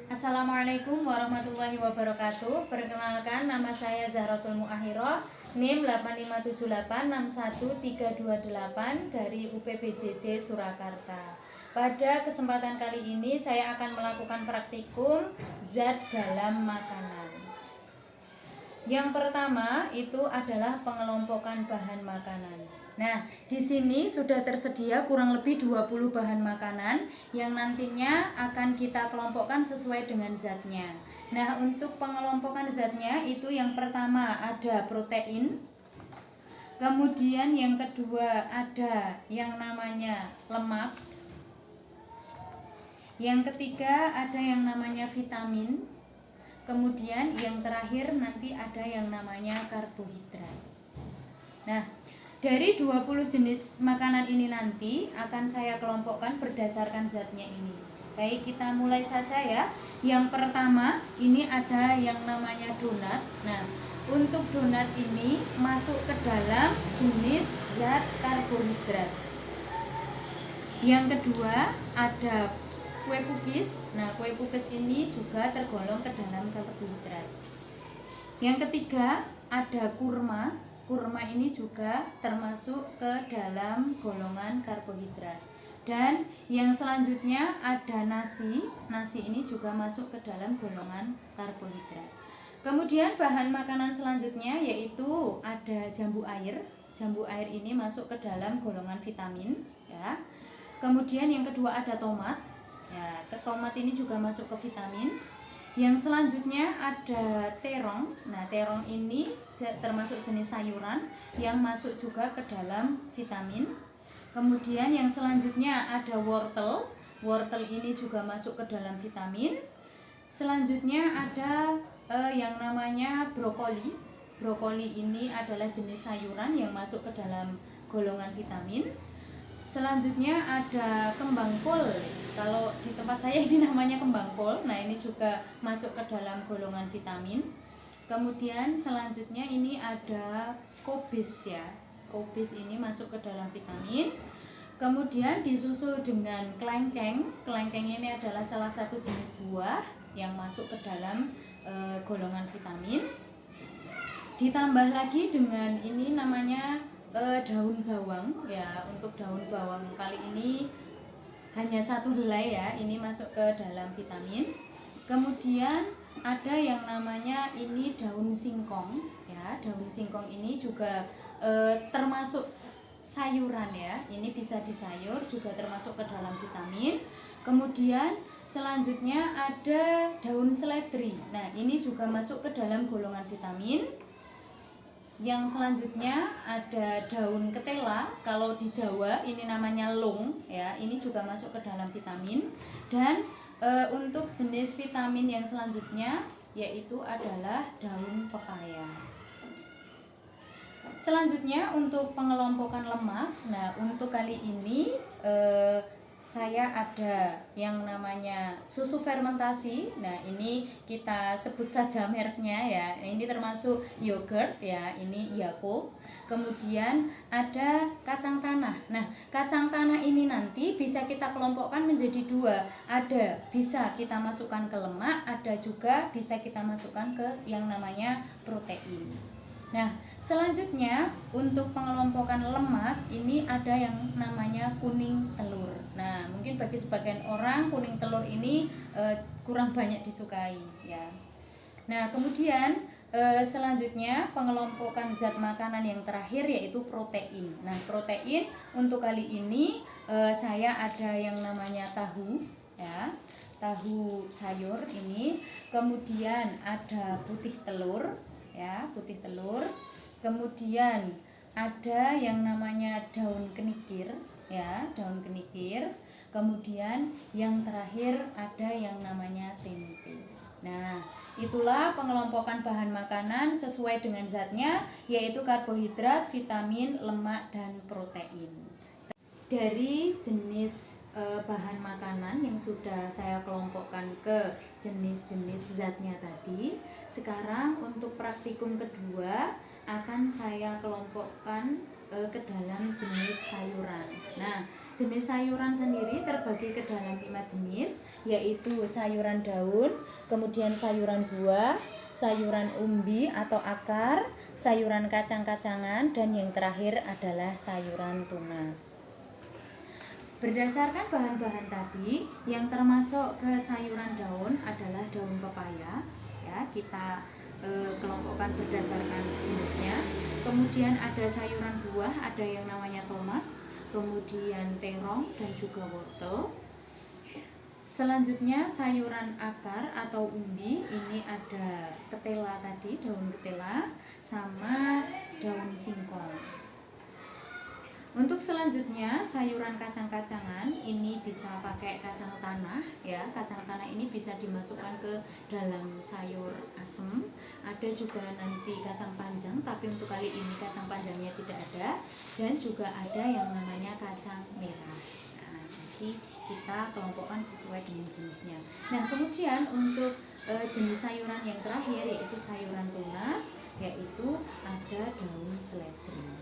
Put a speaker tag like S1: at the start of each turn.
S1: Assalamualaikum warahmatullahi wabarakatuh. Perkenalkan, nama saya Zahratul Muahiroh, NIM 857861328 dari UPBJJ Surakarta. Pada kesempatan kali ini saya akan melakukan praktikum zat dalam makanan. Yang pertama itu adalah pengelompokan bahan makanan. Nah, di sini sudah tersedia kurang lebih 20 bahan makanan yang nantinya akan kita kelompokkan sesuai dengan zatnya. Nah, untuk pengelompokan zatnya itu yang pertama ada protein. Kemudian yang kedua ada yang namanya lemak. Yang ketiga ada yang namanya vitamin. Kemudian yang terakhir nanti ada yang namanya karbohidrat. Nah, dari 20 jenis makanan ini nanti akan saya kelompokkan berdasarkan zatnya ini. Baik, kita mulai saja ya. Yang pertama ini ada yang namanya donat. Nah, untuk donat ini masuk ke dalam jenis zat karbohidrat. Yang kedua ada kue pukis. Nah, kue pukis ini juga tergolong ke dalam karbohidrat. Yang ketiga ada kurma. Kurma ini juga termasuk ke dalam golongan karbohidrat. Dan yang selanjutnya ada nasi. Nasi ini juga masuk ke dalam golongan karbohidrat. Kemudian bahan makanan selanjutnya yaitu ada jambu air. Jambu air ini masuk ke dalam golongan vitamin ya. Kemudian yang kedua ada tomat. Ya, tomat ini juga masuk ke vitamin. Yang selanjutnya ada terong. Nah, terong ini termasuk jenis sayuran yang masuk juga ke dalam vitamin. Kemudian yang selanjutnya ada wortel. Wortel ini juga masuk ke dalam vitamin. Selanjutnya ada yang namanya brokoli. Brokoli ini adalah jenis sayuran yang masuk ke dalam golongan vitamin. Selanjutnya ada kembang kol. Kalau di tempat saya ini namanya kembang kol. Nah, ini juga masuk ke dalam golongan vitamin. Kemudian selanjutnya ini ada kobis ya. Kobis ini masuk ke dalam vitamin. Kemudian disusul dengan kelengkeng. Kelengkeng ini adalah salah satu jenis buah yang masuk ke dalam golongan vitamin. Ditambah lagi dengan ini namanya daun bawang ya. Untuk daun bawang kali ini hanya satu helai ya, ini masuk ke dalam vitamin. Kemudian ada yang namanya ini daun singkong ya. Daun singkong ini juga termasuk sayuran ya. Ini bisa disayur, juga termasuk ke dalam vitamin. Kemudian selanjutnya ada daun seledri. Nah, ini juga masuk ke dalam golongan vitamin. Yang selanjutnya ada daun ketela. Kalau di Jawa ini namanya lung ya. Ini juga masuk ke dalam vitamin. Dan untuk jenis vitamin yang selanjutnya yaitu adalah daun pepaya. Selanjutnya untuk pengelompokan lemak. Nah, untuk kali ini saya ada yang namanya susu fermentasi. Nah, ini kita sebut saja mereknya ya. Ini termasuk yogurt ya, ini Yakult. Kemudian ada kacang tanah. Nah, kacang tanah ini nanti bisa kita kelompokkan menjadi dua. Ada bisa kita masukkan ke lemak, ada juga bisa kita masukkan ke yang namanya protein. Nah, selanjutnya untuk pengelompokan lemak ini ada yang namanya kuning telur. Nah, mungkin bagi sebagian orang kuning telur ini kurang banyak disukai ya. Nah, kemudian selanjutnya pengelompokan zat makanan yang terakhir yaitu protein. Nah, protein untuk kali ini saya ada yang namanya tahu ya. Tahu sayur ini. Kemudian ada putih telur ya, putih telur. Kemudian ada yang namanya daun kenikir ya, daun kenikir. Kemudian yang terakhir ada yang namanya tempe. Nah, itulah pengelompokan bahan makanan sesuai dengan zatnya, yaitu karbohidrat, vitamin, lemak, dan protein. Dari jenis bahan makanan yang sudah saya kelompokkan ke jenis-jenis zatnya tadi, sekarang untuk praktikum kedua akan saya kelompokkan ke dalam jenis sayuran. Nah, jenis sayuran sendiri terbagi ke dalam 5 jenis, yaitu sayuran daun, kemudian sayuran buah, sayuran umbi atau akar, sayuran kacang-kacangan, dan yang terakhir adalah sayuran tunas. Berdasarkan bahan-bahan tadi, yang termasuk ke sayuran daun adalah daun pepaya. Ya, kita kelompokkan berdasarkan jenisnya. Kemudian ada sayuran buah, ada yang namanya tomat, kemudian terong dan juga wortel. Selanjutnya sayuran akar atau umbi, ini ada ketela tadi, daun ketela sama daun singkong. Untuk selanjutnya sayuran kacang-kacangan, ini bisa pakai kacang tanah ya. Kacang tanah ini bisa dimasukkan ke dalam sayur asem. Ada juga nanti kacang panjang, tapi untuk kali ini kacang panjangnya tidak ada. Dan juga ada yang namanya kacang merah. Nah, nanti kita kelompokkan sesuai dengan jenisnya. Nah, kemudian untuk jenis sayuran yang terakhir yaitu sayuran tunas, yaitu ada daun seledri.